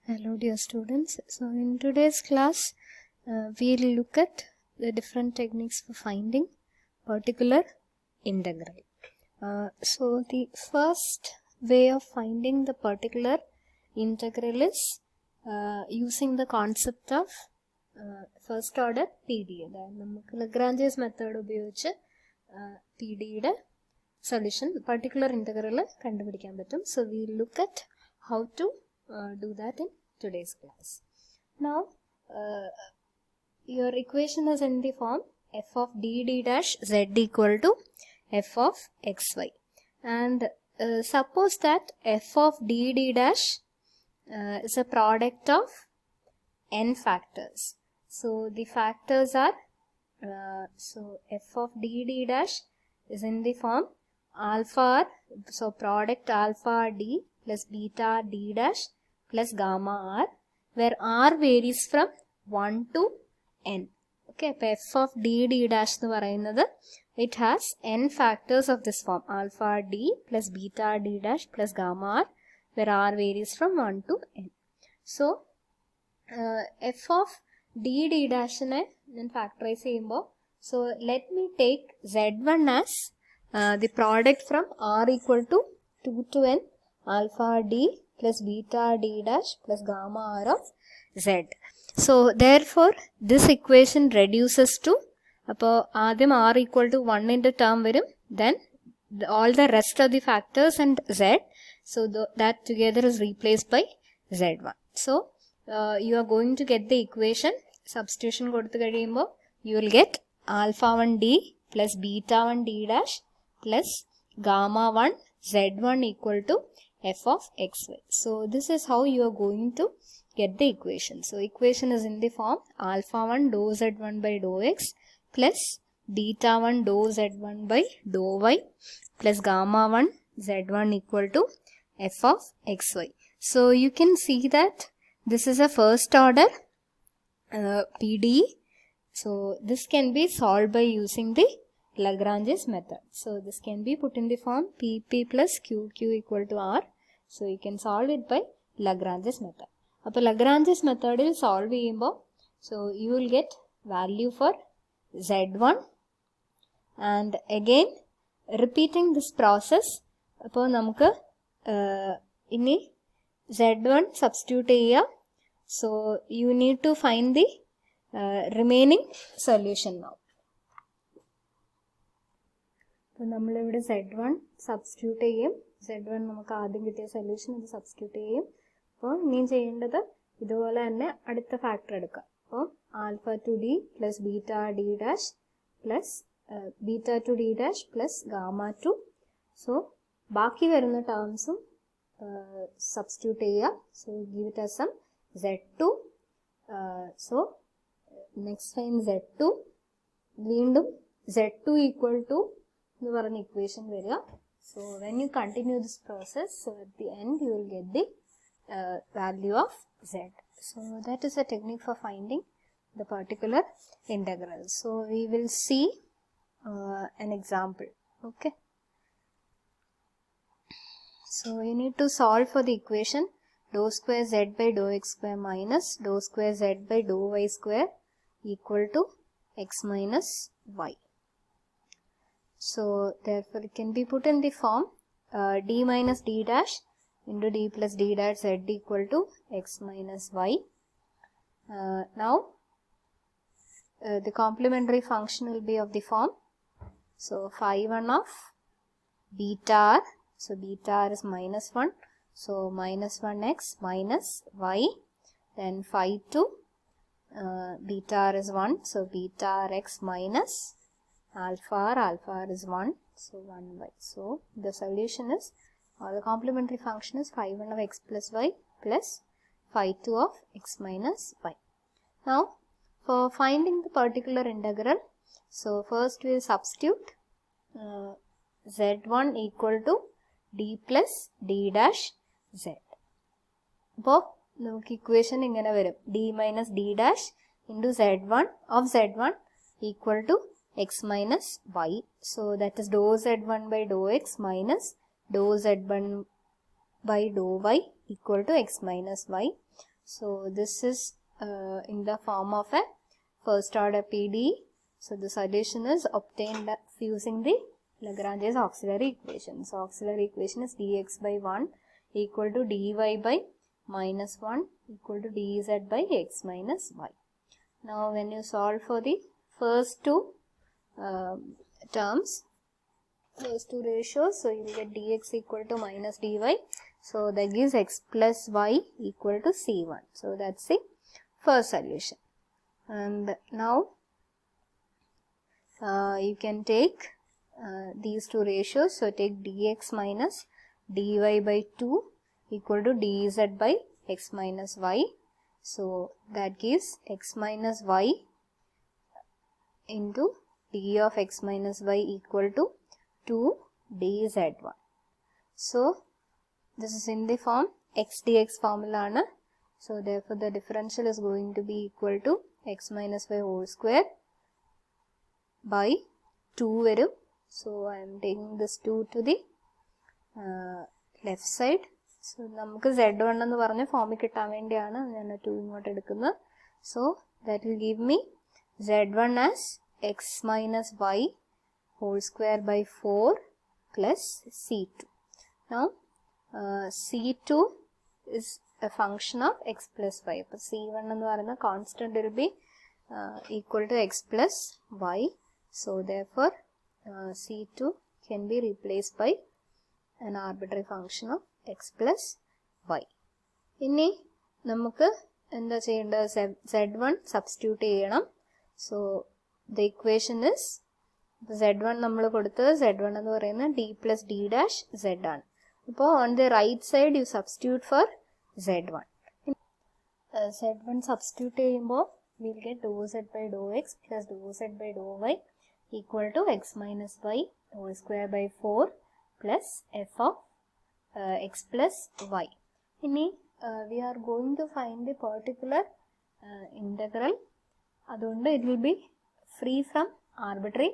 Hello dear students. So in today's class we'll look at the different techniques for finding particular integral. So the first way of finding the particular integral is using the concept of first order PDE. നമുക്ക് Lagrange's method ഉപയോഗിച്ച് PDE solution particular integral കണ്ടുപിടിക്കാൻ പറ്റും. So we'll look at how to do that in today's class. Now your equation is in the form f of dd dash z equal to f of xy, and suppose that f of dd dash is a product of n factors. So the factors are so f of dd dash is in the form alpha r, so product alpha d plus beta d dash plus gamma r, where r varies from 1 to n. Okay, f of d dash nu parayunnathu, it has n factors of this form alpha d plus beta d dash plus gamma r, where r varies from 1 to n. So f of d dash ne then factorize cheyumbo, so let me take z1 as the product from r equal to 2 to n alpha d plus beta d dash plus gamma r of z. So therefore this equation reduces to ആദ്യം r equal to 1 into term varum, then all the rest of the factors and z, so that together is replaced by z1. So you are going to get the equation, substitution koduthu kazhiyumbo you will get alpha 1 d plus beta 1 d dash plus gamma 1 z1 equal to f of xy. So this is how you are going to get the equation. So equation is in the form alpha 1 dou z1 by dou x plus beta 1 dou z1 by dou y plus gamma 1 z1 equal to f of xy. So you can see that this is a first order PDE. So this can be solved by using the Lagrange's method. So this can be put in the form PP plus QQ equal to R. So you can solve it by Lagrange's method. Appo Lagrange's method il solve cheyumbo, so you will get value for Z1, and again repeating this process. Appo namukku ini Z1 substitute cheya. So you need to find the remaining solution now. അപ്പോൾ നമ്മളിവിടെ z1 substitute ചെയ്യും. z1 നമുക്ക് ആദ്യം കിട്ടിയ solution ഇത് substitute ചെയ്യും. അപ്പോൾ ഇനിയും ചെയ്യേണ്ടത് ഇതുപോലെ തന്നെ അടുത്ത ഫാക്ടർ എടുക്കുക. അപ്പോൾ alpha two d plus beta d dash plus beta two d dash plus gamma two. So ബാക്കി വരുന്ന ടേംസും സബ്സ്റ്റിറ്റ്യൂട്ട് ചെയ്യുക. So give it as sum z2. So next time z2 വീണ്ടും z2 ഈക്വൽ ടു എന്ന് പറഞ്ഞ equation വരിക. So when you continue this process, so at the end you will get the value of z. So that is a technique for finding the particular integral. So we will see an example. Okay. So you need to solve for the equation dou square z by dou x square minus dou square z by dou y square equal to x minus y. So therefore it can be put in the form d minus d dash into d plus d dash z equal to x minus y. Now the complementary function will be of the form, so phi 1 of beta r, so beta r is minus 1, so minus 1x minus y, then phi 2 beta r is 1, so beta r x minus alpha r is 1, so 1y. So the solution is, or the complementary function is phi 1 of x plus y plus phi 2 of x minus y. Now for finding the particular integral, so first we will substitute z1 equal to d plus d dash z. അപ്പോൾ നമുക്ക് equation ഇങ്ങനെ വരും, d minus d dash into z1 of z1 equal to x minus y. So that is dou z1 by dou x minus dou z1 by dou y equal to x minus y. So this is in the form of a first order PDE. So the solution is obtained using the Lagrange's auxiliary equation. So auxiliary equation is dx by 1 equal to dy by minus 1 equal to dz by x minus y. Now when you solve for the first two terms, first two ratios, so you will get dx equal to minus dy. So that gives x plus y equal to c1. So that's the first solution. And now you can take these two ratios. So take dx minus dy by 2 equal to dz by x minus y. So that gives x minus y into d of x minus y equal to 2 dz1. So this is in the form x dx formula. So therefore the differential is going to be equal to x minus y whole square by 2 varum. So I am taking this 2 to the left side. So നമുക്ക് z1 എന്ന് പറഞ്ഞ ഫോമിൽ കിട്ടാൻ വേണ്ടിയാണ് ഞാൻ 2 ഇങ്ങോട്ട് എടുക്കുന്നത്. So that will give me z1 as x minus y whole square by 4 plus c2. Now c2 is a function of x plus y. അപ്പോൾ c1 എന്ന് പറയുന്ന constant will be equal to x plus y. So therefore c2 can be replaced by an arbitrary function of x plus y. ഇനി നമുക്ക് എന്താ ചെയ്യേണ്ടത്? z1 substitute ചെയ്യണം. So the equation is z1 നമ്മൾ കൊടുത്തത് z1 എന്ന് പറയുന്നത് d plus d dash z ആണ്. അപ്പോൾ on the right side you substitute for z1. z1 substitute ചെയ്യുമ്പോൾ we'll get dou z by dou x plus dou z by dou y equal to x minus y whole square by 4 plus f of x plus y. ഇനി we are going to find the particular integral. അതുകൊണ്ട് it will be free from arbitrary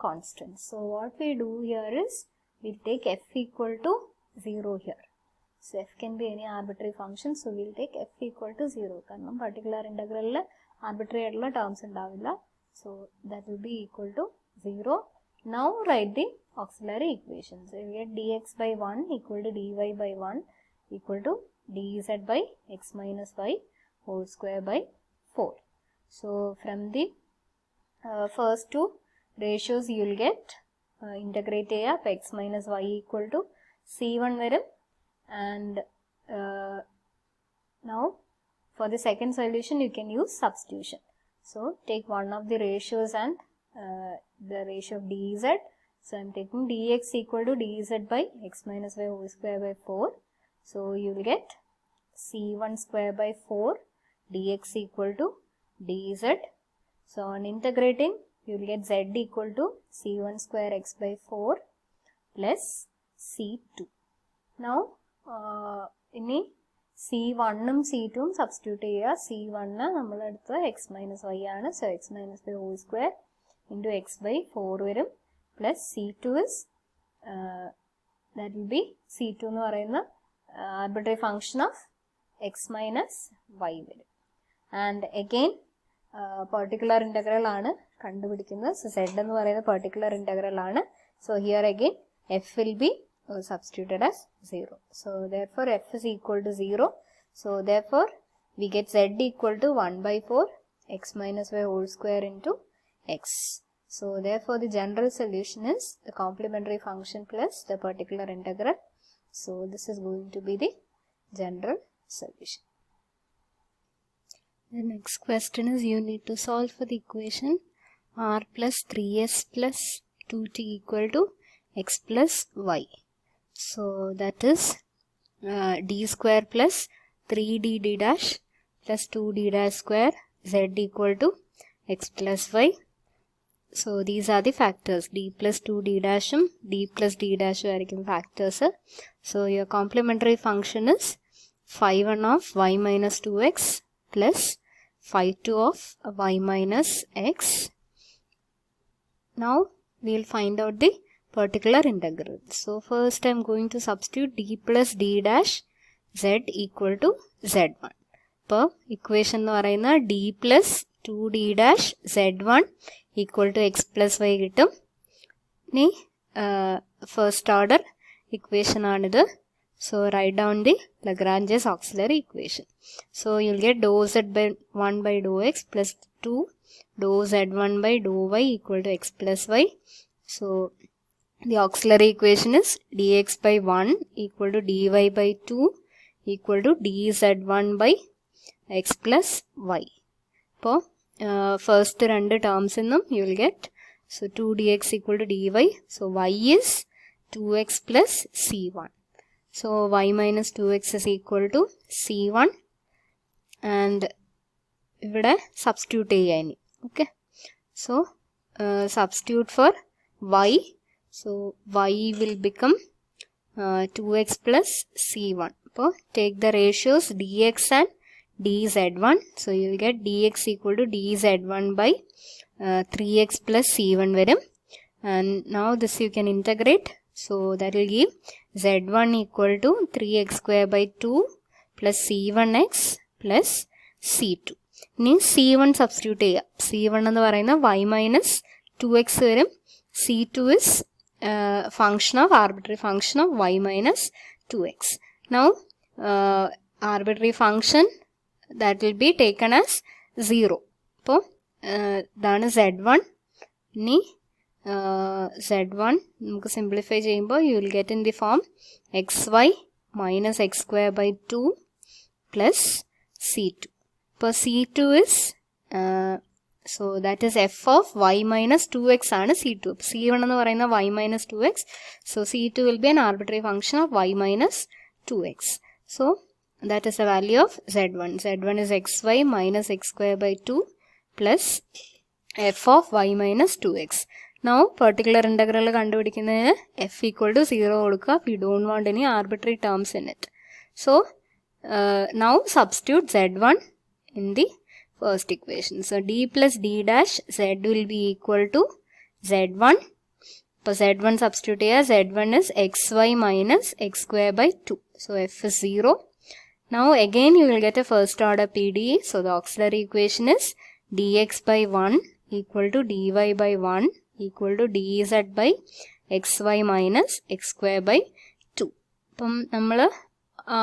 constants. So what we do here is we'll take f equal to 0 here. So f can be any arbitrary function. So we'll take f equal to 0. കാരണം particular integral arbitrary ആയിട്ടുള്ള terms ഉണ്ടാവില്ല. So that will be equal to 0. Now write the auxiliary equations. So we get dx by 1 equal to dy by 1 equal to dz by x minus y whole square by 4. So from the first two ratios you will get integrate ചെയ്യുക. x minus y equal to c1 വരും. And now for the second solution you can use substitution. So take one of the ratios and the ratio of dz. So I am taking dx equal to dz by x minus y whole square by 4. So you will get c1 square by 4 dx equal to dz. So on integrating you will get z equal to c1 square x by 4 plus c2. Now ഇനി c1 ഉം c2 ഉം substitute ചെയ്യുക. c1 നമ്മൾ എടുത്തത് x minus y ആണ്. So x minus y whole square into x by 4 വരും plus c2 is that will be c2 എന്ന് പറയുന്ന arbitrary function of x minus y വരും. And again particular integral ആണ് കണ്ടുപിടിക്കുന്നത്. So z എന്ന് പറയുന്ന particular integral ആണ്. So here again f will be substituted as 0. So therefore f is equal to 0. So therefore we get z equal to 1 by 4 x minus y whole square into x. So therefore the general solution is the complementary function plus the particular integral. So this is going to be the general solution. The next question is you need to solve for the equation r plus 3s plus 2t equal to x plus y. So that is d square plus 3d d dash plus 2d dash square z equal to x plus y. So these are the factors. D plus 2d dash d plus d dash ആയിരിക്കും factors. So your complementary function is phi 1 of y minus 2x plus phi 2 of y minus x. Now we will find out the particular integral. So first I am going to substitute d plus d dash z equal to z1. അപ്പോൾ equation എന്ന് പറയുന്ന d plus 2d dash z1 equal to x plus y കിട്ടും. ഇനി first order equation ആണിത്. So write down the Lagrange's auxiliary equation. So you'll get dou z by 1 by dou x plus 2 dou z1 by dou y equal to x plus y. So the auxiliary equation is dx by 1 equal to dy by 2 equal to dz1 by x plus y. So first two terms in them you will get, so 2 dx equal to dy, so y is 2x plus c1. So y minus 2x is equal to c1 and ഇവിടെ substitute ചെയ്യാനി. Okay. So substitute for y. So y will become 2x plus c1. So take the ratios dx and dz1. So you will get dx equal to dz1 by 3x plus c1 varum. And now this you can integrate. So that will give z1 equal to 3x square by 2 plus c1x plus c2. ഇനി c1 substitute ചെയ്യാം. c1 എന്ന് പറയുന്ന y minus 2x വരും. c2 is arbitrary function of y minus 2x. Now arbitrary function that will be taken as 0. അപ്പോൾ ഇതാണ് z1. ഇനി z1 നമുക്ക് simplify ചെയ്യുമ്പോൾ you will get in the form xy minus x square by 2 plus c2. അപ്പോൾ c2 is so that is f of y minus 2x ആണ് c2. c1 എന്ന് പറയുന്ന y minus 2x. So c2 will be an arbitrary function of y minus 2x. So that is the value of z1. z1 is xy minus x square by 2 plus f of y minus 2x. Now particular integral കണ്ടുപിടിക്കുന്നതിന് f equal to 0 കൊടുക്കുക. We don't want any arbitrary terms in it. So now substitute z1 in the first equation. So d plus d dash z will be equal to z1. So z1 substitute here. z1 is xy minus x square by 2. So f is 0. Now again you will get a first order PDE. So the auxiliary equation is dx by 1 equal to dy by 1 equal to dz by xy minus x square by 2. അപ്പം നമ്മൾ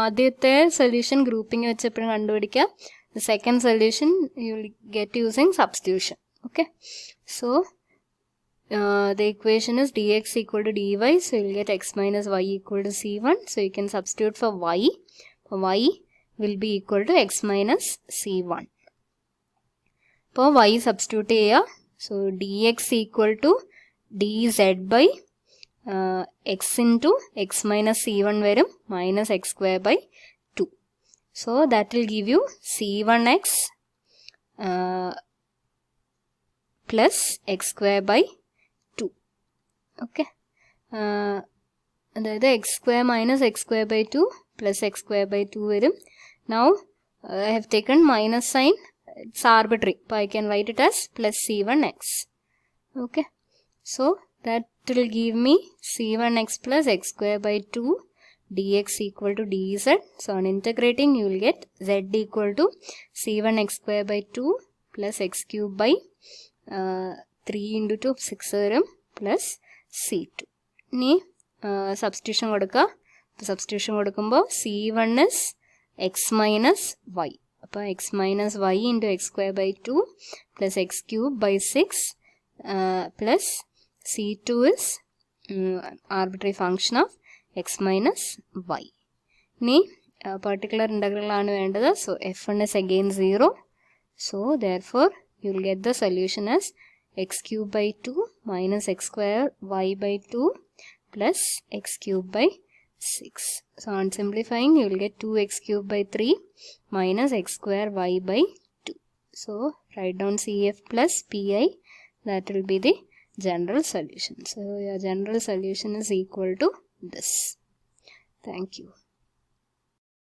ആദ്യത്തെ solution grouping വെച്ചപ്പോഴും കണ്ടുപിടിക്കാം. The second solution you will get using substitution. Okay. So the equation is dx equal to dy. So you will get x minus y equal to c1. So you can substitute for y. Y will be equal to x minus c1. അപ്പോൾ y substitute ചെയ്യുക. So dx equal to dz by x into x minus c1 varum minus x square by 2. So that will give you c1x plus x square by 2. Okay. അതായത് x square minus x square by 2 plus x square by 2 varum. Now I have taken minus sign. It's arbitrary. So I can write it as plus c1x. Okay. So that will give me c1x plus x square by 2 dx equal to dz. So on integrating you will get z equal to c1x square by 2 plus x cube by 3 into 2 6 plus c2. ഇനി substitution കൊടുക്കുക. Substitution കൊടുക്കുമ്പോൾ c1 is x minus y. അപ്പോൾ x minus y into x square by 2 plus x cube by 6 plus c2 is arbitrary function of x minus y. ഇനി particular integral ആണ് വേണ്ടത്. So f1 is again 0. So therefore you will get the solution as x cube by 2 minus x square y by 2 plus x cube by 6. So on simplifying you will get 2x cube by 3 minus x square y by 2. So write down CF plus PI. That will be the general solution. So your general solution is equal to this. Thank you.